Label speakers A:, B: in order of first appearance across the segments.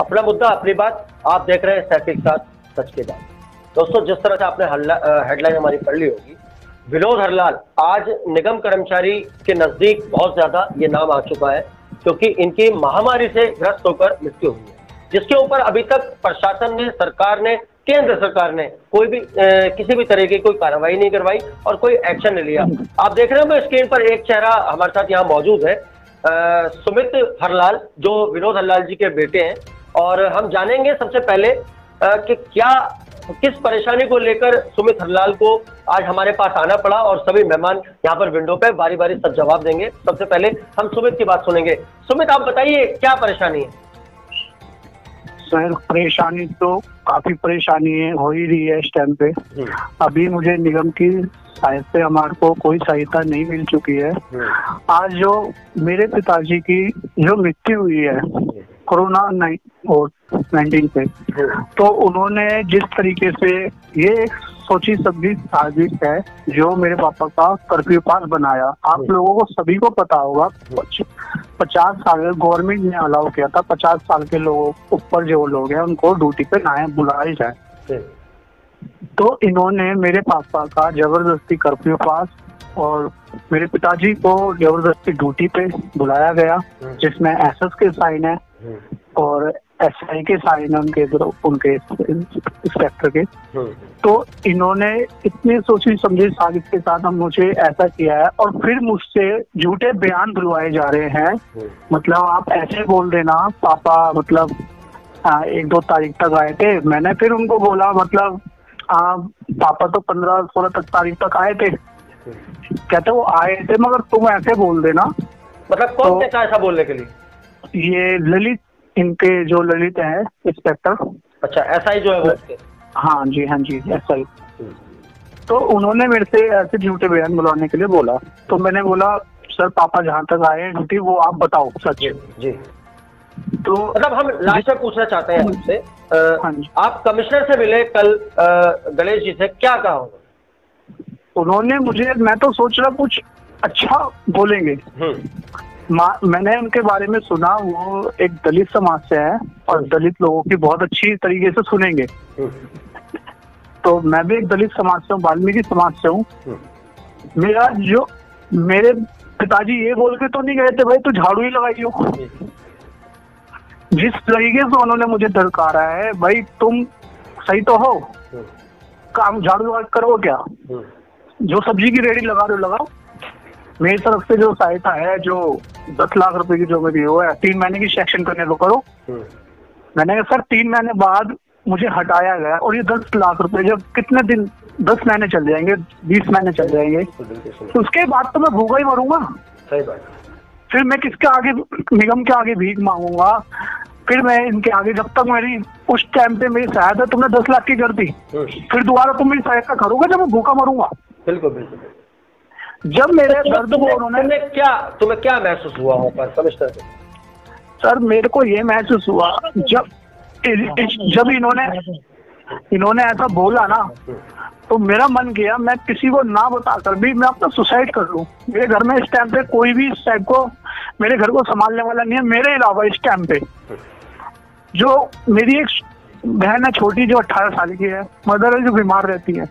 A: अपना मुद्दा अपनी बात। आप देख रहे हैं सैफ के साथ सच के साथ। दोस्तों, जिस तरह से आपने हेडलाइन हमारी पढ़ ली होगी, विनोद हरलाल आज निगम कर्मचारी के नजदीक बहुत ज्यादा ये नाम आ चुका है, क्योंकि इनकी महामारी से ग्रस्त होकर मृत्यु हुई है, जिसके ऊपर अभी तक प्रशासन ने, सरकार ने, केंद्र सरकार ने कोई भी किसी भी तरह की कोई कार्रवाई नहीं करवाई और कोई एक्शन नहीं लिया। आप देख रहे हो स्क्रीन पर एक चेहरा हमारे साथ यहाँ मौजूद है, सुमित हरलाल, जो विनोद हरलाल जी के बेटे हैं, और हम जानेंगे सबसे पहले कि किस परेशानी को लेकर सुमित हरलाल को आज हमारे पास आना पड़ा, और सभी मेहमान यहाँ पर विंडो पे बारी बारी सब जवाब देंगे। सबसे पहले हम सुमित की बात सुनेंगे। सुमित, आप बताइए क्या परेशानी है?
B: सर, परेशानी तो काफी परेशानी है, हो ही रही है इस टाइम पे। अभी मुझे निगम की सहायता से हमारे को कोई सहायता नहीं मिल चुकी है। आज जो मेरे पिताजी की जो मृत्यु हुई है कोरोना 19 से, तो उन्होंने जिस तरीके से ये एक सोची समझी साजिश है जो मेरे पापा का कर्फ्यू पास बनाया। आप लोगों को सभी को पता होगा, 50 साल गवर्नमेंट ने अलाउ किया था 50 साल के लोगों ऊपर जो लोग हैं उनको ड्यूटी पे ना बुलाए जाए। तो इन्होंने मेरे पापा का जबरदस्ती कर्फ्यू पास और मेरे पिताजी को जबरदस्ती ड्यूटी पे बुलाया गया, जिसमें एसएस के साइन है और एसआई के साइन है उनके इंस्पेक्टर के। तो इन्होंने इतनी सोची समझी साजिश के साथ मुझे ऐसा किया है, और फिर मुझसे झूठे बयान बुलवाए जा रहे हैं। मतलब आप ऐसे बोल देना पापा, मतलब 1-2 तारीख तक आए थे। मैंने फिर उनको बोला, मतलब पापा तो 15-16 तारीख तक आए थे। कहते वो आए थे मगर तुम ऐसे बोल देना।
A: मतलब कौन कहता है ऐसा बोलने के लिए?
B: ये ललित, इनके जो ललित है इंस्पेक्टर।
A: अच्छा, एसआई जो है वो?
B: हाँ जी एसआई। तो उन्होंने मेरे से ऐसे झूठे बयान बुलाने के लिए बोला। तो मैंने बोला सर, पापा जहाँ तक आए ड्यूटी वो आप बताओ सच।
A: जी।
B: तो
A: मतलब हम लास्ट में पूछना चाहते हैं आपसे,
B: हाँ जी,
A: आप कमिश्नर से मिले कल, गणेश जी से क्या कहा?
B: उन्होंने मुझे, मैं तो सोच रहा कुछ अच्छा बोलेंगे। मैंने उनके बारे में सुना, वो एक दलित समाज से है और दलित लोगों की बहुत अच्छी तरीके से सुनेंगे। तो मैं भी एक दलित समाज से हूँ, वाल्मीकि समाज से हूँ। मेरे पिताजी ये बोल के तो नहीं गए थे भाई तू झाड़ू ही लगाइयो। जिस तरीके से उन्होंने मुझे धड़कारा है, भाई तुम सही तो हो, काम झाड़ू लगा करो क्या? जो सब्जी की रेडी लगा रहे हो लगाओ। मेरी तरफ से जो सहायता है, जो 10 लाख रुपए की जो मेरी वो है, 3 महीने की सेक्शन करने को करो। मैंने कहा सर 3 महीने बाद मुझे हटाया गया, और ये 10 लाख रुपए जब कितने दिन, 10 महीने चल जाएंगे, 20 महीने चल जाएंगे, तो उसके बाद तो मैं भूखा ही मरूंगा।
A: सही बात।
B: फिर मैं किसके आगे, निगम के आगे भीख मांगूंगा? फिर मैं इनके आगे, जब तक मेरी उस टाइम पे मेरी सहायता तुमने 10 लाख की कर दी, फिर दोबारा तुम मेरी सहायता करोगे जब मैं भूखा मरूंगा?
A: बिल्कुल बिल्कुल।
B: जब मेरे दर्द को उन्होंने,
A: तुम्हें क्या महसूस हुआ होगा कमिश्नर से?
B: सर मेरे को ये महसूस हुआ जब इन्होंने ऐसा बोला ना, तो मेरा मन किया मैं किसी को ना बताकर भी मैं अपना सुसाइड कर लूं। मेरे घर में इस टाइम पे कोई भी इस टाइप को, मेरे घर को संभालने वाला नहीं है मेरे अलावा इस टाइम पे। जो मेरी एक बहन है छोटी जो 18 साल की है, मदर है जो बीमार रहती है,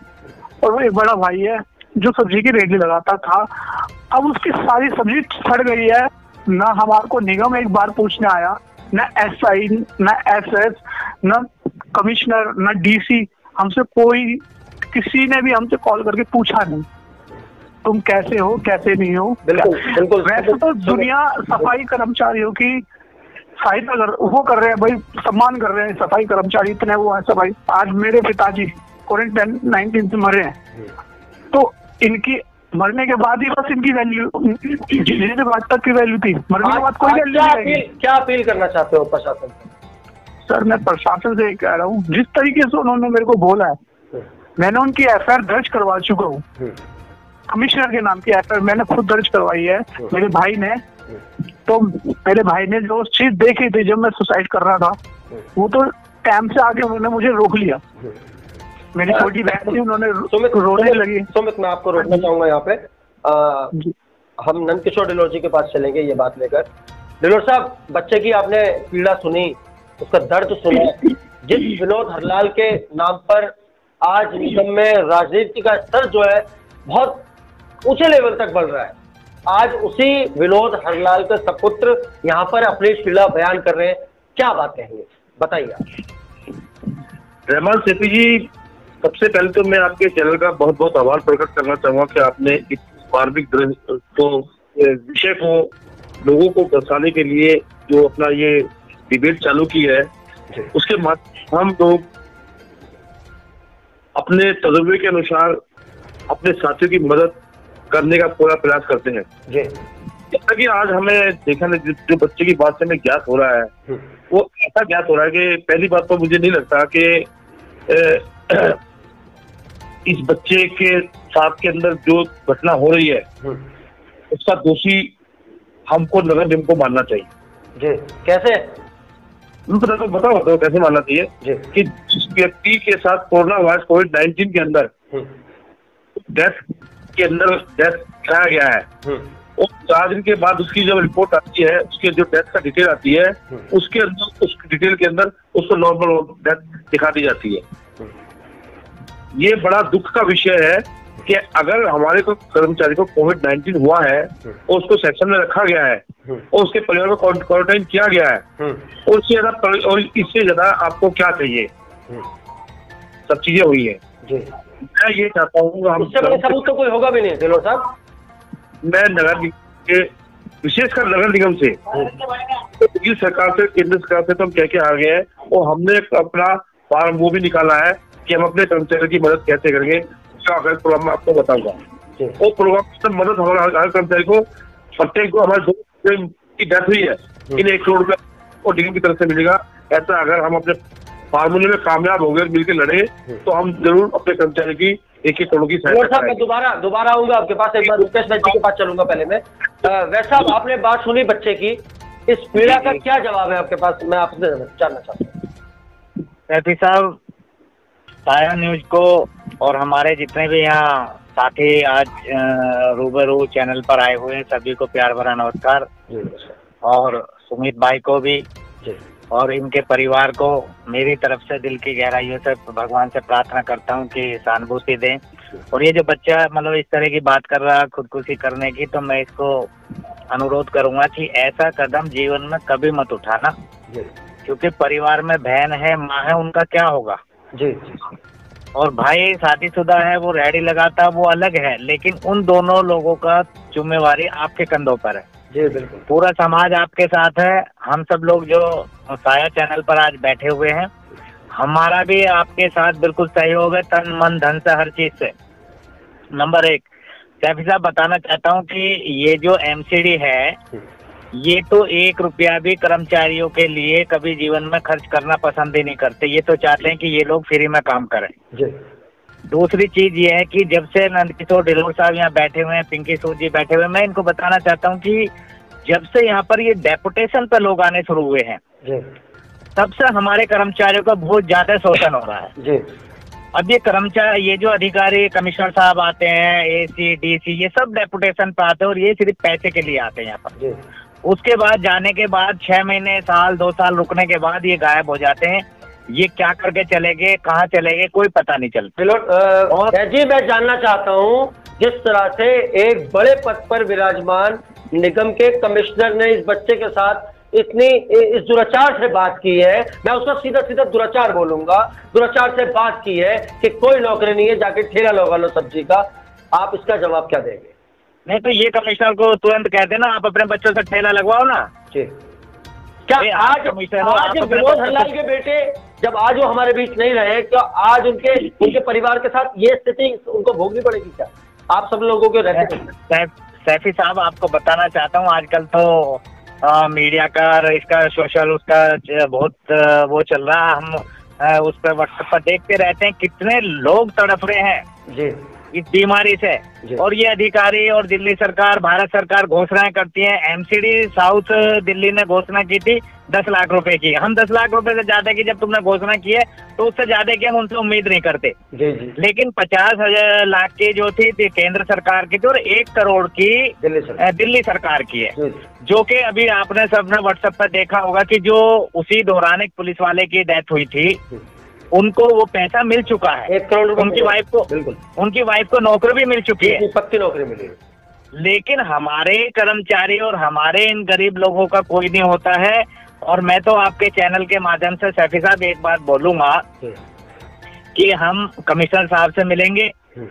B: और वो एक बड़ा भाई है जो सब्जी की रेडी लगाता था। अब उसकी सारी सब्जी सड़ गई है। ना हमारे को निगम एक बार पूछने आया, ना एसआई, ना एसएस, ना कमिश्नर, ना डीसी, हमसे कोई, किसी ने भी हमसे कॉल करके पूछा नहीं तुम कैसे हो, कैसे नहीं हो।
A: बिल्कुल।
B: वैसे तो दुनिया सफाई कर्मचारियों की सहायता वो कर रहे हैं भाई, सम्मान कर रहे हैं, सफाई कर्मचारी इतने वो है सफाई। आज मेरे पिताजी कोविड-19 से मरे हैं, तो इनकी मरने के बाद ही बस इनकी वैल्यू, जीने के बाद तक की वैल्यू थी, मरने के बाद कोई वैल्यू नहीं।
A: क्या अपील करना चाहते हो प्रशासन से?
B: सर मैं प्रशासन से कह रहा हूँ, जिस तरीके से उन्होंने मेरे को बोला है, मैंने उनकी एफआईआर दर्ज करवा चुका हूँ। कमिश्नर के नाम की एफआईआर मैंने खुद दर्ज करवाई है। मेरे भाई ने, तो मेरे भाई ने जो चीज देखी थी जब मैं सुसाइड कर रहा था, वो तो टाइम से आगे उन्होंने मुझे रोक लिया। मेरी छोटी बहन थी, उन्होंने रोने लगी।
A: सुमित, मैं आपको रोकना चाहूंगा यहाँ पे। हम नंदकिशोर डिलोर जी के पास चलेंगे ये बात लेकर। डिलोर साहब, बच्चे की आपने पीड़ा सुनी, उसका दर्द सुना। जिस विनोद हरलाल के नाम पर आज निगम में राजनीति का स्तर जो है बहुत ऊंचे लेवल तक बढ़ रहा है, आज उसी विनोद हरलाल के सपुत्र यहाँ पर अपनी शीला बयान कर रहे हैं, क्या बात कहेंगे, बताइए आप।
C: रहमान सैफी जी, सबसे पहले तो मैं आपके चैनल का बहुत बहुत आभार प्रकट करना चाहूंगा कि आपने इस मार्मिक विषय को लोगों को दर्शाने के लिए जो अपना ये डिबेट चालू की है, उसके माध्यम हम लोग अपने तजुर्बे के अनुसार अपने साथियों की मदद करने का पूरा प्रयास करते हैं। जैसा कि आज हमें देखने जो बच्चे की बात से हमें ज्ञात हो रहा है, वो ऐसा ज्ञात हो रहा है कि पहली बात तो मुझे नहीं लगता कि इस बच्चे के साथ के अंदर जो घटना हो रही है उसका दोषी हमको नगर निगम को मानना चाहिए।
A: कैसे?
C: बताओ कैसे मानना चाहिए कि जिस व्यक्ति के साथ कोरोना वायरस कोविड-19 के अंदर डेथ कराया गया है, और 4 दिन के बाद उसकी जब रिपोर्ट आती है, उसके जो डेथ का डिटेल आती है, उसके अंदर उस डिटेल के अंदर उसको नॉर्मल डेथ दिखा दी जाती है। ये बड़ा दुख का विषय है कि अगर हमारे को कर्मचारी को कोविड-19 हुआ है और उसको सेक्शन में रखा गया है और उसके परिवार को क्वारंटाइन किया गया है, और इससे ज्यादा आपको क्या चाहिए? सब चीजें हुई है। मैं ये चाहता हूँ, हम
A: सबूत तो कोई होगा भी नहीं दिलोर साहब।
C: मैं नगर निगम के, विशेषकर नगर निगम से, सरकार से, केंद्र सरकार से तो हम कह के आ गए हैं, और हमने अपना फॉर्म वो भी निकाला है कि हम अपने कर्मचारियों की मदद कैसे करेंगे। उसका अगर प्रोग्राम आपको बताऊंगा, वो प्रोग्राम में मदद हमारे हर कर्मचारी को, प्रत्येक को हमारे 2 की डेथ हुई है, इन 1 करोड़ रुपया और निगम की तरफ से मिलेगा। ऐसा अगर हम अपने फार्मूले में कामयाब हो गए, मिलकर लड़े, तो हम जरूर अपने कर्मचारी की 1-1 करोड़ की सहायता करेंगे।
A: दोबारा आऊंगा आपके पास, एक बार रुपेश भाई जी के पास चलूंगा। पहले मैं वैसा आपने बात सुनी बच्चे की, इस पीड़ा का क्या जवाब है आपके पास, मैं आपसे जानना चाहता हूँ।
D: सैफी साहब, साया न्यूज को और हमारे जितने भी यहाँ साथी आज रूबरू चैनल पर आए हुए हैं, सभी को प्यार भरा नमस्कार, और सुमित भाई को भी और इनके परिवार को मेरी तरफ से दिल की गहराइयों से भगवान से प्रार्थना करता हूँ कि सहानुभूति दें। और ये जो बच्चा मतलब इस तरह की बात कर रहा है खुदकुशी करने की, तो मैं इसको अनुरोध करूंगा कि ऐसा कदम जीवन में कभी मत उठाना, क्योंकि परिवार में बहन है, माँ है, उनका क्या होगा। और भाई शादीशुदा है, वो रेहड़ी लगाता, वो अलग है, लेकिन उन दोनों लोगों का जिम्मेवारी आपके कंधों पर है।
A: जी बिल्कुल, पूरा
D: पूरा समाज आपके साथ है। हम सब लोग जो साया चैनल पर आज बैठे हुए हैं, हमारा भी आपके साथ बिल्कुल सहयोग है, तन मन धन से, हर चीज से। नंबर 1, सैफी साहब बताना चाहता हूँ कि ये जो एमसीडी है, ये तो 1 रुपया भी कर्मचारियों के लिए कभी जीवन में खर्च करना पसंद ही नहीं करते। ये तो चाहते हैं कि ये लोग फ्री में काम करें। दूसरी चीज ये है कि जब से नंदकिशोर ढिल्लोर साहब यहाँ बैठे हुए हैं, पिंकी सूद जी बैठे हुए हैं, मैं इनको बताना चाहता हूँ कि जब से यहाँ पर ये डेपुटेशन पे लोग आने शुरू हुए हैं, तब से हमारे कर्मचारियों का बहुत ज्यादा शोषण हो रहा है। अब ये कर्मचारी, ये जो अधिकारी कमिश्नर साहब आते हैं, एसी डीसी, ये सब डेपुटेशन पे आते हैं, और ये सिर्फ पैसे के लिए आते हैं यहाँ पर। उसके बाद जाने के बाद 6 महीने, साल, 2 साल रुकने के बाद ये गायब हो जाते हैं। ये क्या करके चले गए, कहाँ चले गए, कोई पता नहीं चलता।
A: और जी मैं जानना चाहता हूँ, जिस तरह से एक बड़े पद पर विराजमान निगम के कमिश्नर ने इस बच्चे के साथ इतनी इस दुराचार से बात की है, मैं उसका सीधा सीधा दुराचार बोलूंगा, दुराचार से बात की है कि कोई नौकरी नहीं है, जाके ठेला लगा लो सब्जी का, आप इसका जवाब क्या देंगे?
D: नहीं तो ये कमिश्नर को तुरंत कह देना, आप अपने बच्चों से ठेला लगवाओ ना।
A: क्या आज विनोद हरलाल के बेटे जब आज वो हमारे बीच नहीं रहे, क्या आज उनके परिवार के साथ ये स्थिति उनको भोगनी पड़ेगी क्या? आप सब लोगों के रहते।
D: सैफी साहब, आपको बताना चाहता हूँ, आजकल तो मीडिया का, इसका सोशल, उसका बहुत वो चल रहा, हम उस पर व्हाट्सएप पर देखते रहते हैं, कितने लोग तड़प रहे हैं। इस बीमारी से। और ये अधिकारी और दिल्ली सरकार, भारत सरकार घोषणाएं करती है। एमसीडी साउथ दिल्ली ने घोषणा की थी 10 लाख रुपए की। हम 10 लाख रुपए से ज्यादा की जब तुमने घोषणा की है तो उससे ज्यादा की हम उनसे उम्मीद नहीं करते। लेकिन 50 लाख की जो थी केंद्र सरकार की थी और 1 करोड़ की दिल्ली सरकार की है। जो कि अभी आपने सबने व्हाट्सएप पर देखा होगा कि जो उसी दौरान एक पुलिस वाले की डेथ हुई थी, उनको वो पैसा मिल चुका है।
A: 1 करोड़ रुपए
D: उनकी वाइफ को नौकरी भी मिल चुकी है,
A: पक्की नौकरी मिली।
D: लेकिन हमारे कर्मचारी और हमारे इन गरीब लोगों का कोई नहीं होता है। और मैं तो आपके चैनल के माध्यम से सैफी साहब एक बात बोलूंगा कि हम कमिश्नर साहब से मिलेंगे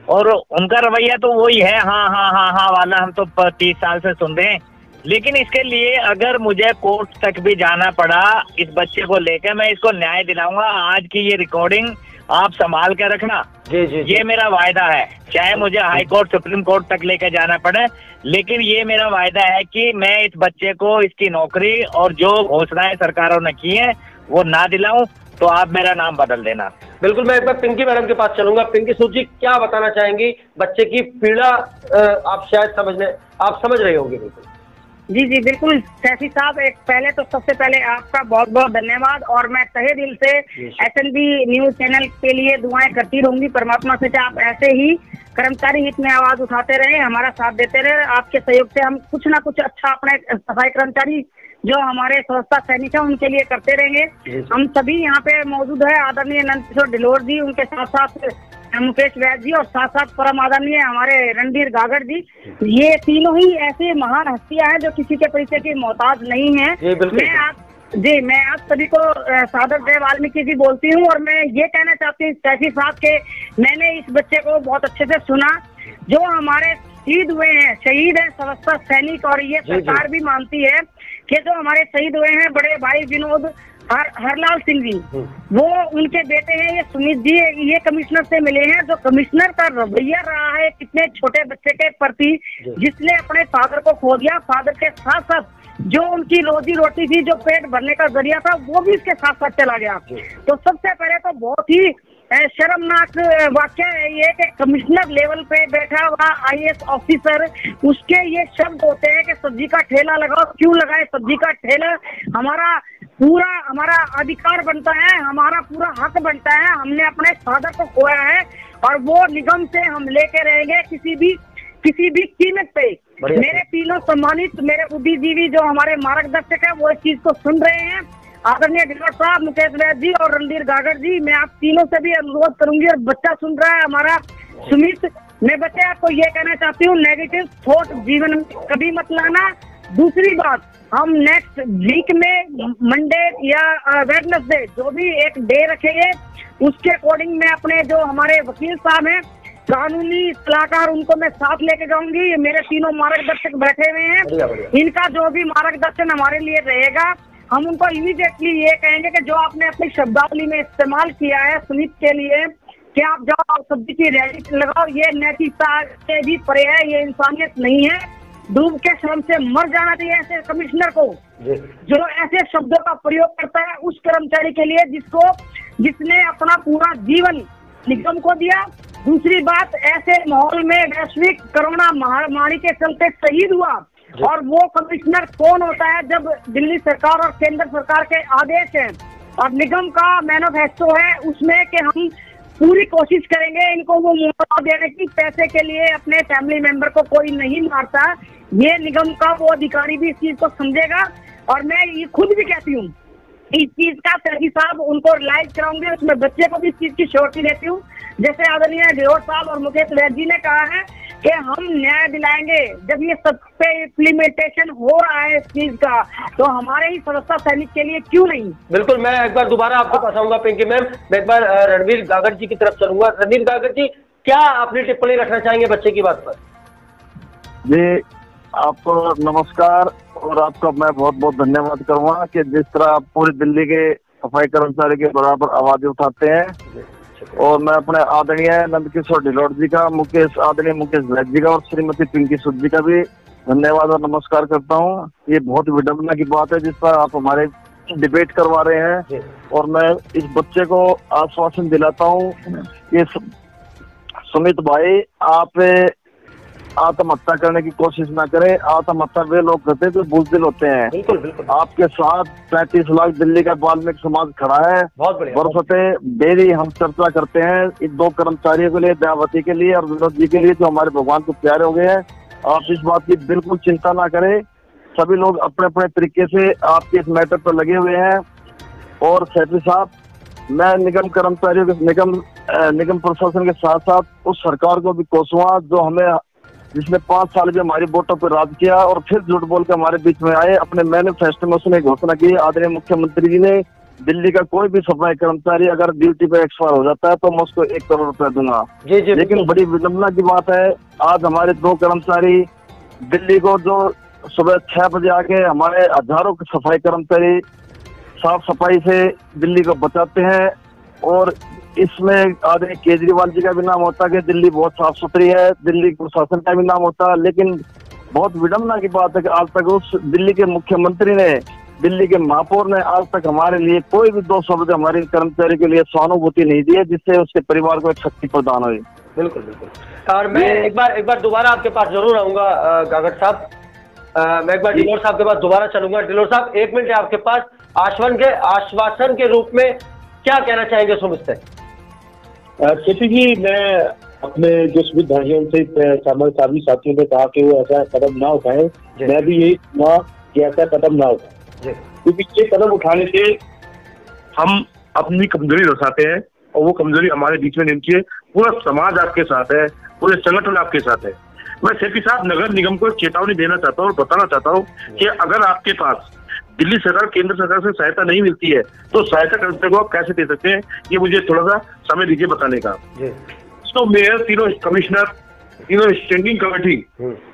D: और उनका रवैया तो वही है, हाँ वाला हम तो 30 साल से सुन रहे हैं। लेकिन इसके लिए अगर मुझे कोर्ट तक भी जाना पड़ा इस बच्चे को लेकर, मैं इसको न्याय दिलाऊंगा। आज की ये रिकॉर्डिंग आप संभाल के रखना। ये मेरा वायदा है, चाहे मुझे हाई कोर्ट सुप्रीम कोर्ट तक लेकर जाना पड़े, लेकिन ये मेरा वायदा है कि मैं इस बच्चे को इसकी नौकरी और जो घोषणाएं सरकारों ने की है वो ना दिलाऊं, तो आप मेरा नाम बदल देना।
A: बिल्कुल, मैं एक बार पिंकी मैडम के पास चलूंगा। पिंकी सूद जी, क्या बताना चाहेंगी? बच्चे की पीड़ा आप शायद समझ रही होंगी। बिल्कुल
E: जी बिल्कुल सैफी साहब, एक पहले तो सबसे पहले आपका बहुत बहुत धन्यवाद। और मैं तहे दिल से SNB न्यूज चैनल के लिए दुआएं करती रहूंगी परमात्मा से, आप ऐसे ही कर्मचारी हित में आवाज उठाते रहे, हमारा साथ देते रहे। आपके सहयोग से हम कुछ ना कुछ अच्छा अपने सफाई कर्मचारी जो हमारे स्वच्छता सैनिक है उनके लिए करते रहेंगे। हम सभी यहाँ पे मौजूद है, आदरणीय नंद किशोर ढिलोर जी, उनके साथ साथ मुकेश वैद जी और साथ साथ परम आदरणीय हमारे रणधीर गागड़ जी। ये तीनों ही ऐसे महान हस्तियां हैं जो किसी के परिचय की मोहताज नहीं है। मैं आप सभी को सादर जय वाल्मीकि जी बोलती हूँ। और मैं ये कहना चाहती हूँ सैफी साहब के, मैंने इस बच्चे को बहुत अच्छे से सुना। जो हमारे शहीद हुए हैं, शहीद है स्वच्छता सैनिक, और ये सरकार भी मानती है कि जो हमारे शहीद हुए हैं बड़े भाई विनोद हरलाल सिंह जी, वो उनके बेटे हैं। ये सुमित जी ये कमिश्नर से मिले हैं। जो कमिश्नर का रवैया रहा है कितने छोटे बच्चे के प्रति, जिसने अपने फादर को खो दिया, फादर के साथ साथ जो उनकी रोजी रोटी थी, जो पेट भरने का जरिया था, वो भी इसके साथ साथ चला गया। तो सबसे पहले तो बहुत ही शर्मनाक वाक्य है ये कि कमिश्नर लेवल पे बैठा हुआ IAS ऑफिसर, उसके ये शब्द होते हैं कि सब्जी का ठेला लगाओ। क्यों लगाए सब्जी का ठेला? हमारा अधिकार बनता है, हमारा पूरा हक बनता है। हमने अपने फादर को खोया है और वो निगम से हम लेके रहेंगे किसी भी कीमत पे। मेरे तीनों सम्मानित मेरे बुद्धिजीवी जो हमारे मार्गदर्शक है वो इस चीज को सुन रहे हैं। आदरणीय ढिलोर साहब, मुकेश वैद जी और रणधीर गागड़ जी, मैं आप तीनों से भी अनुरोध करूंगी। और बच्चा सुन रहा है हमारा सुमित, मैं बच्चे आपको ये कहना चाहती हूँ, नेगेटिव थॉट जीवन में कभी मत लाना। दूसरी बात, हम नेक्स्ट वीक में मंडे या वेडनेसडे जो भी एक डे रखेंगे, उसके अकॉर्डिंग मैं अपने जो हमारे वकील साहब हैं, कानूनी सलाहकार, उनको मैं साथ लेके जाऊंगी। ये मेरे तीनों मार्गदर्शक बैठे हुए हैं, इनका जो भी मार्गदर्शन हमारे लिए रहेगा, हम उनको इमीडिएटली ये कहेंगे कि जो आपने अपनी शब्दावली में इस्तेमाल किया है सुमित के लिए कि आप जाओ सब्जी की रैली लगाओ, ये नैतिकता से भी परे है, ये इंसानियत नहीं है। डूब के श्रम से मर जाना चाहिए ऐसे कमिश्नर को जो ऐसे शब्दों का प्रयोग करता है उस कर्मचारी के लिए जिसने अपना पूरा जीवन निगम को दिया। दूसरी बात, ऐसे माहौल में वैश्विक कोरोना महामारी के चलते शहीद हुआ, और वो कमिश्नर कौन होता है जब दिल्ली सरकार और केंद्र सरकार के आदेश हैं और निगम का मैनिफेस्टो है उसमें कि हम पूरी कोशिश करेंगे इनको वो मुआवजा देने की। पैसे के लिए अपने फैमिली मेंबर को कोई नहीं मारता, ये निगम का वो अधिकारी भी इस चीज को समझेगा। और मैं ये खुद भी कहती हूँ इस चीज का सैफी साहब उनको लाइव कराऊंगे, उसमें बच्चे को भी इस चीज की श्योरिटी देती हूँ। जैसे आदरणीय ढिलोर साहब और मुकेश वैद जी ने कहा है कि हम न्याय दिलाएंगे जब ये सब पे इम्प्लीमेंटेशन हो रहा है इस चीज का, तो हमारे ही स्वच्छता सैनिक के लिए क्यों नहीं।
A: बिल्कुल, मैं एक बार दोबारा आपको पास आऊंगा पिंकी मैम। मैं एक बार रणधीर गागड़ जी की तरफ चलूंगा। रणधीर गागड़ जी, क्या अपनी टिप्पणी रखना चाहेंगे बच्चे की बात पर?
C: जी, आपको नमस्कार, और आपका मैं बहुत बहुत धन्यवाद करूंगा कि जिस तरह आप पूरी दिल्ली के सफाई कर्मचारी के बराबर आवाज उठाते हैं। और मैं अपने आदरणीय नंद किशोर ढिलोर जी का, आदरणीय मुकेश वैद जी का और श्रीमती पिंकी सूद जी का भी धन्यवाद और नमस्कार करता हूँ। ये बहुत विडम्बना की बात है जिस पर आप हमारे डिबेट करवा रहे हैं, और मैं इस बच्चे को आश्वासन दिलाता हूँ कि सुमित भाई, आप आत्महत्या करने की कोशिश ना करें। आत्महत्या वे लोग करते हैं जो बुजदिल होते हैं।
A: बिल्कुल बिल्कुल।
C: आपके साथ 35 लाख दिल्ली का वाल्मीकि समाज खड़ा है।
A: बहुत बढ़िया।
C: बरसते डेली हम चर्चा करते हैं इन 2 कर्मचारियों के लिए, दयावती के लिए और विनोद जी के लिए, जो हमारे भगवान को प्यारे हो गए हैं। आप इस बात की बिल्कुल चिंता ना करें। सभी लोग अपने अपने तरीके से आपके इस मैटर पर लगे हुए हैं। और सेठी साहब, मैं निगम कर्मचारियों के निगम प्रशासन के साथ साथ उस सरकार को भी कोसुआ जो हमें, जिसने 5 साल भी हमारी वोटों पर राज किया और फिर झूठ बोल के हमारे बीच में आए। अपने मैनिफेस्टो में उसने घोषणा की, आदरणीय मुख्यमंत्री जी ने, दिल्ली का कोई भी सफाई कर्मचारी अगर ड्यूटी पे एक्सपायर हो जाता है तो मैं उसको 1 करोड़ रुपए दूंगा।
A: जी जी।
C: लेकिन बड़ी विडंबना की बात है, आज हमारे 2 कर्मचारी दिल्ली को, जो सुबह 6 बजे आके हमारे हजारों सफाई कर्मचारी साफ सफाई से दिल्ली को बचाते हैं। और इसमें आदरणीय केजरीवाल जी का भी नाम होता है कि दिल्ली बहुत साफ सुथरी है, दिल्ली प्रशासन का भी नाम होता है। लेकिन बहुत विडंबना की बात है कि आज तक उस दिल्ली के मुख्यमंत्री ने, दिल्ली के महापौर ने आज तक हमारे लिए कोई भी 2 शब्द हमारे कर्मचारी के लिए सहानुभूति नहीं दी है, जिससे उसके परिवार को एक शक्ति प्रदान हुई।
A: बिल्कुल बिल्कुल। और मैं एक बार दोबारा आपके पास जरूर आऊंगा गागर साहब। मैं एक बार डिलोर साहब के पास दोबारा चलूंगा। डिलोर साहब, 1 मिनट है आपके पास। आश्वासन के रूप में क्या कहना चाहेंगे सुमित से?
C: केसी जी, मैं अपने जो सुमित भाइयों से सभी साथियों ने कहा कि वो ऐसा कदम ना उठाए, मैं भी यही कहूँगा कि ऐसा कदम ना उठाए, क्योंकि ये कदम उठाने से हम अपनी कमजोरी दर्शाते हैं और वो कमजोरी हमारे बीच में नहीं है। पूरा समाज आपके साथ है, पूरे संगठन आपके साथ है। मैं सेठी साहब, नगर निगम को चेतावनी देना चाहता हूँ और बताना चाहता हूँ कि अगर आपके पास दिल्ली सरकार, केंद्र सरकार से सहायता नहीं मिलती है तो सहायता कर्मचारी को आप कैसे दे सकते हैं, ये मुझे थोड़ा सा समय दीजिए बताने का। तो मेयर, तीनों कमिश्नर, तीनों स्टैंडिंग कमेटी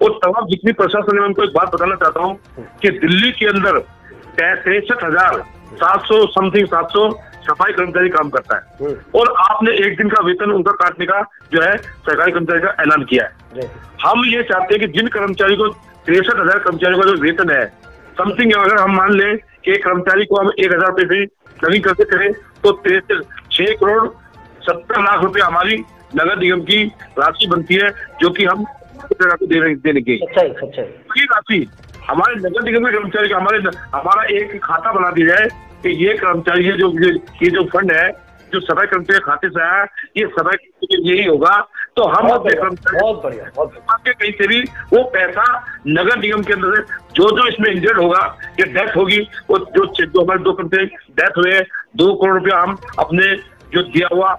C: और तमाम जितनी प्रशासन है, मैं उनको एक बात बताना चाहता हूँ कि दिल्ली के अंदर 63,700 समथिंग 700 सफाई कर्मचारी काम करता है और आपने 1 दिन का वेतन उनका काटने का जो है सरकारी कर्मचारी का ऐलान किया है। हम ये चाहते हैं कि जिन कर्मचारी को 63,000 कर्मचारियों का जो वेतन है समथिंग, अगर हम मान लें कि एक कर्मचारी को हम 1,000 रुपए से नवीन करके करें तो 6 करोड़ 70 लाख रुपए हमारी नगर निगम की राशि बनती है, जो कि हम देने की राशि हमारे नगर निगम के कर्मचारी का हमारा एक खाता बना दिया जाए कि ये कर्मचारी है, ये जो फंड है जो सफाई कर्मचारी खाते से आया, ये सफाई यही होगा। तो हम अपने कर्मचारी कहीं से भी वो पैसा नगर निगम के अंदर जो इसमें इंजर्ड होगा या डेथ होगी, वो जो हमारे 2 कर्मचारी डेथ हुए 2 करोड़ रुपया हम अपने जो दिया हुआ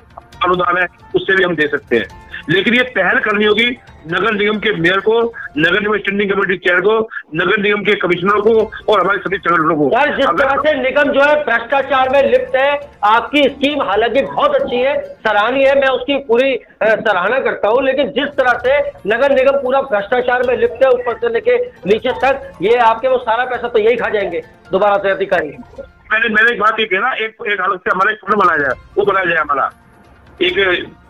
C: अनुदान है उससे भी हम दे सकते हैं। लेकिन ये पहल करनी होगी नगर निगम के मेयर को, नगर निगम स्टैंडिंग कमेटी चेयर को, नगर निगम के कमिश्नरों को और हमारे सभी संगठनों को।
A: यार, जिस तरह से निगम जो है भ्रष्टाचार में लिप्त है, आपकी स्कीम हालांकि बहुत अच्छी है, सराहनीय है, मैं उसकी पूरी सराहना करता हूं, लेकिन जिस तरह से नगर निगम पूरा भ्रष्टाचार में लिप्त है ऊपर से लेके नीचे तक, ये आपके वो सारा पैसा तो यही खा जाएंगे दोबारा से अधिकारी।
C: मैंने एक बात ये कहना, एक हालत से हमारा एक फंड बनाया जाए, वो बनाया जाए हमारा एक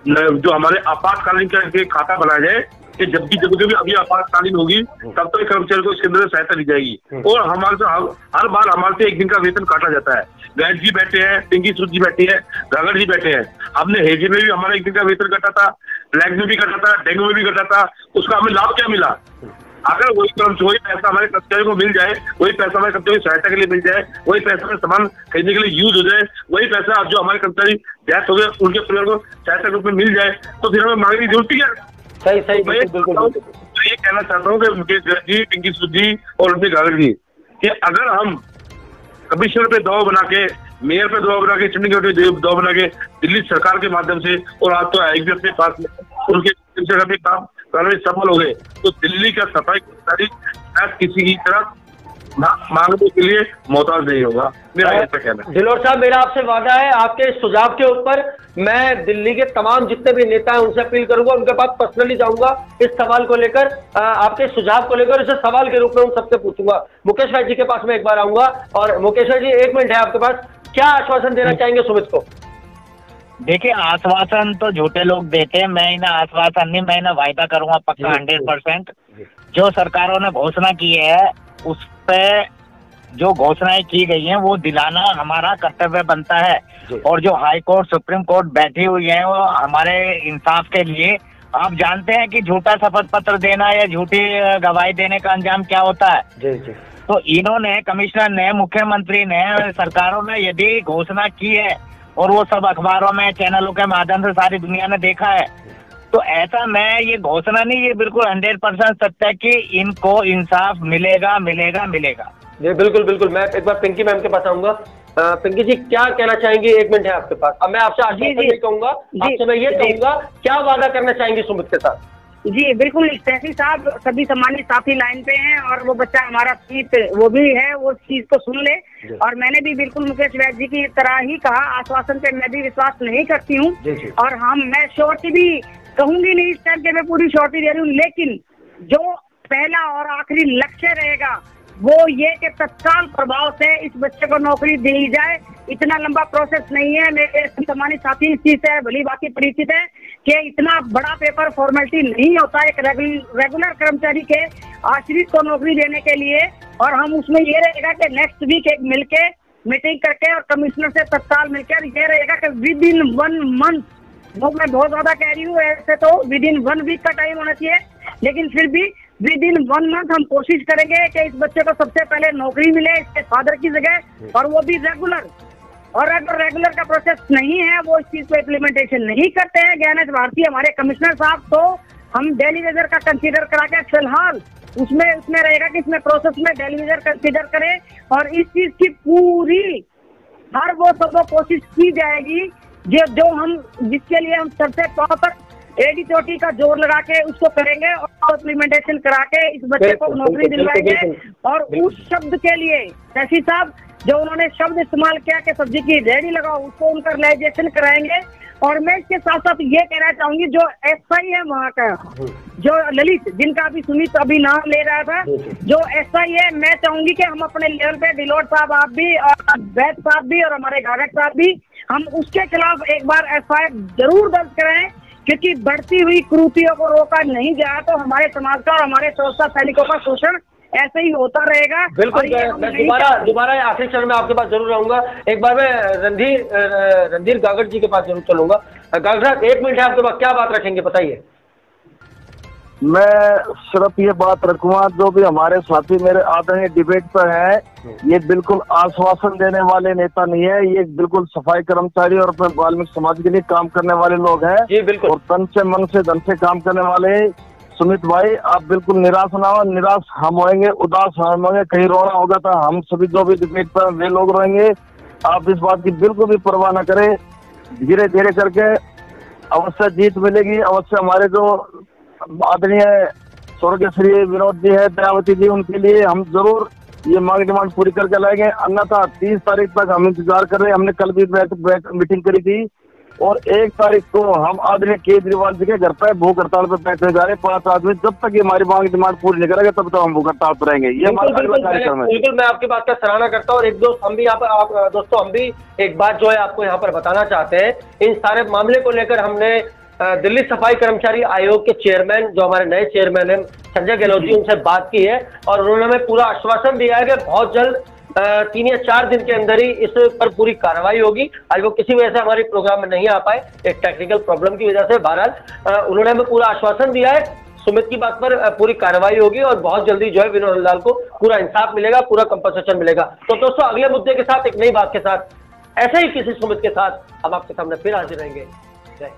C: जो हमारे आपातकालीन का खाता बनाया जाए कि जब भी अभी आपातकालीन होगी तब तक कर्मचारी को इसके अंदर सहायता दी जाएगी। और हमारे से हर बार हमारे से 1 दिन का वेतन काटा जाता है। वैद जी बैठे हैं, पिंकी सूद जी बैठी है, गागर जी बैठे हैं। हमने हेजी में भी हमारा 1 दिन का वेतन कटा था, ब्लैक में भी कटा था, डेंगू में भी कटा था। उसका हमें लाभ क्या मिला? अगर वही पैसा हमारे कर्मचारियों को मिल जाए, वही पैसा हमारे कर्मचारी की सहायता के लिए मिल जाए, वही पैसा हमें सामान खरीदने के लिए यूज हो जाए, वही पैसा जो हमारे कर्मचारी डेथ हो गए उनके परिवार को सहायता के रूप में मिल जाए, तो फिर हमें मांगने की जरूरत क्या?
A: सही बिल्कुल।
C: तो ये कहना चाहता हूँ कि मुकेश जी, पिंकी सूद जी और उनके गागर जी कि अगर हम कमिश्नर पे दबाव बना के, मेयर पे दबाव बना के, स्टैंडिंग कमेटी पे दबाव बना के दिल्ली सरकार के माध्यम से, और आज तो आएगी अपने पास उनके काम करने सफल हो गए, तो दिल्ली का सफाई कर्मचारी किसी की तरफ मांगने के लिए मोहताज नहीं होगा। मेरा ऐसा कहना है।
A: दिलोर साहब, मेरा आपसे वादा है, आपके सुझाव के ऊपर मैं दिल्ली के तमाम जितने भी नेता हैं उनसे अपील करूंगा, उनके पास पर्सनली जाऊंगा इस सवाल को लेकर, आपके सुझाव को लेकर, इसे सवाल के रूप में उन सबसे पूछूंगा। मुकेश भाई जी के पास मैं एक बार आऊंगा। और मुकेश भाई जी, 1 मिनट है आपके पास, क्या आश्वासन देना चाहेंगे सुमित को?
D: देखिए, आश्वासन तो झूठे लोग देते हैं, मैं इन्हें आश्वासन नहीं, मैं इन्हें वायदा करूंगा पक्का 100%। जो सरकारों ने घोषणा की है उस पे जो घोषणाएं की गई हैं वो दिलाना हमारा कर्तव्य बनता है। और जो हाई कोर्ट, सुप्रीम कोर्ट बैठी हुई है वो हमारे इंसाफ के लिए आप जानते हैं कि झूठा शपथ पत्र देना या झूठी गवाही देने का अंजाम क्या होता है।
A: जी जी।
D: तो इन्होंने, कमिश्नर ने, मुख्यमंत्री ने, सरकारों ने यदि घोषणा की है और वो सब अखबारों में, चैनलों के माध्यम से सारी दुनिया ने देखा है, तो ऐसा मैं ये घोषणा नहीं, ये बिल्कुल 100% सत्य है कि इनको इंसाफ मिलेगा मिलेगा मिलेगा।
A: जी बिल्कुल बिल्कुल। मैं एक बार पिंकी मैम के पास आऊंगा। पिंकी जी क्या कहना चाहेंगी? 1 मिनट है आपके पास। अब मैं आपसे आश्वासन नहीं कहूंगा, आपसे मैं ये कहूंगा, क्या वादा करना चाहेंगी सुमित के साथ?
E: जी बिल्कुल, तहसील साहब सभी सम्मानित साथी लाइन पे हैं और वो बच्चा हमारा सीट वो भी है, वो चीज को सुन ले। और मैंने भी बिल्कुल मुकेश वैद्य जी की तरह ही कहा, आश्वासन पे मैं भी विश्वास नहीं करती हूँ और मैं श्योरिटी भी कहूंगी नहीं इस टाइम के, मैं पूरी श्योरिटी दे रही हूँ। लेकिन जो पहला और आखिरी लक्ष्य रहेगा वो ये कि तत्काल प्रभाव से इस बच्चे को नौकरी दी जाए। इतना लंबा प्रोसेस नहीं है, मेरे सम्मानित साथी इस चीज से भली बाकी परिचित है कि इतना बड़ा पेपर फॉर्मेलिटी नहीं होता एक रेगुलर कर्मचारी के आश्रित को नौकरी देने के लिए। और हम उसमें ये रहेगा कि नेक्स्ट वीक एक मिलके मीटिंग करके और कमिश्नर से तत्काल मिलकर ये रहेगा कि विद इन 1 मंथ, वो मैं बहुत ज्यादा कह रही हूँ, ऐसे तो विद इन 1 वीक का टाइम होना चाहिए, लेकिन फिर भी विद इन 1 मंथ हम कोशिश करेंगे कि इस बच्चे को सबसे पहले नौकरी मिले इसके फादर की जगह, और वो भी रेगुलर। और अगर रेगुलर का प्रोसेस नहीं है, वो इस चीज को इम्प्लीमेंटेशन नहीं करते हैं ज्ञानेश भारती हमारे कमिश्नर साहब, तो हम डेली वेजर का कंसीडर करा के फिलहाल उसमें रहेगा कि इसमें प्रोसेस में डेली वेजर कंसीडर करें और इस चीज की पूरी हर वो सब कोशिश की जाएगी जो हम जिसके लिए हम सबसे प्रॉपर एडी चोटी का जोर लगा के उसको करेंगे और इम्प्लीमेंटेशन करा के इस बच्चे को नौकरी दिलवाएंगे। और उस शब्द के लिए तहसील साहब जो उन्होंने शब्द इस्तेमाल किया कि सब्जी की रेडी लगाओ, उसको उनका रियलाइजेशन कराएंगे। और मैं इसके साथ साथ ये कहना चाहूंगी, जो एसआई है वहाँ का, जो ललित जिनका अभी सुमित अभी नाम ले रहा था, जो एसआई है, मैं चाहूंगी कि हम अपने लेवल पे डिलोट साहब आप भी और वैद साहब भी और हमारे घाघट साहब भी, हम उसके खिलाफ एक बार एफआईआर जरूर दर्ज कराएं, क्योंकि बढ़ती हुई कुरीतियों को रोका नहीं गया तो हमारे समाज का और हमारे स्वच्छता सैनिकों का शोषण ऐसे ही होता रहेगा।
A: बिल्कुल, मैं दोबारा आखिरी चरण में आपके पास जरूर आऊंगा। एक बार मैं रणधीर गागड़ जी के पास जरूर चलूंगा। गागड़ साहब 1 मिनट है आपके पास, क्या बात रखेंगे बताइए।
C: मैं सिर्फ ये बात रखूंगा, जो भी हमारे साथी मेरे आदरणीय डिबेट पर है, ये बिल्कुल आश्वासन देने वाले नेता नहीं है, ये बिल्कुल सफाई कर्मचारी और अपने वाल्मीकि समाज के लिए काम करने वाले लोग हैं।
A: जी बिल्कुल।
C: और तन से मन से धन से काम करने वाले सुमित भाई, आप बिल्कुल निराश ना हो। निराश हम होंगे, उदास हम होंगे, कहीं रोना होगा तो हम सभी जो भी डिबेट पर वे लोग रहेंगे। आप इस बात की बिल्कुल भी परवाह न करें, धीरे धीरे करके अवश्य जीत मिलेगी। अवश्य हमारे जो आदरणीय स्वर्गीय श्री विनोद जी है, दयावती जी, उनके लिए हम जरूर ये मांग डिमांड पूरी करके लाएंगे। अन्यथा 30 तारीख तक हम इंतजार कर रहे हैं। हमने कल भी मीटिंग करी थी और 1 तारीख को हम आदरणीय केजरीवाल जी के घर पर भूख हड़ताल पर बैठने जा रहे हैं 5 आदमी। जब तक ये हमारी मांग डिमांड पूरी नहीं करेंगे तब तक हम भूख हड़ताल पर रहेंगे। ये हमारा कार्यक्रम है।
A: बिल्कुल, मैं आपकी बात का सराहना करता हूँ। और एक दोस्त हम भी दोस्तों हम भी एक बात जो है आपको यहाँ पर बताना चाहते हैं। इन सारे मामले को लेकर हमने दिल्ली सफाई कर्मचारी आयोग के चेयरमैन, जो हमारे नए चेयरमैन हैं संजय गहलोत जी, उनसे बात की है और उन्होंने हमें पूरा आश्वासन दिया है कि बहुत जल्द 3 या 4 दिन के अंदर ही इस पर पूरी कार्रवाई होगी। आज वो किसी वजह से हमारे प्रोग्राम में नहीं आ पाए, एक टेक्निकल प्रॉब्लम की वजह से। बहरहाल उन्होंने हमें पूरा आश्वासन दिया है, सुमित की बात पर पूरी कार्रवाई होगी और बहुत जल्दी जो है विनोद हरलाल को पूरा इंसाफ मिलेगा, पूरा कंपनसेशन मिलेगा। तो दोस्तों अगले मुद्दे के साथ, एक नई बात के साथ, ऐसे ही किसी सुमित के साथ हम आपके सामने फिर हाजिर रहेंगे। जय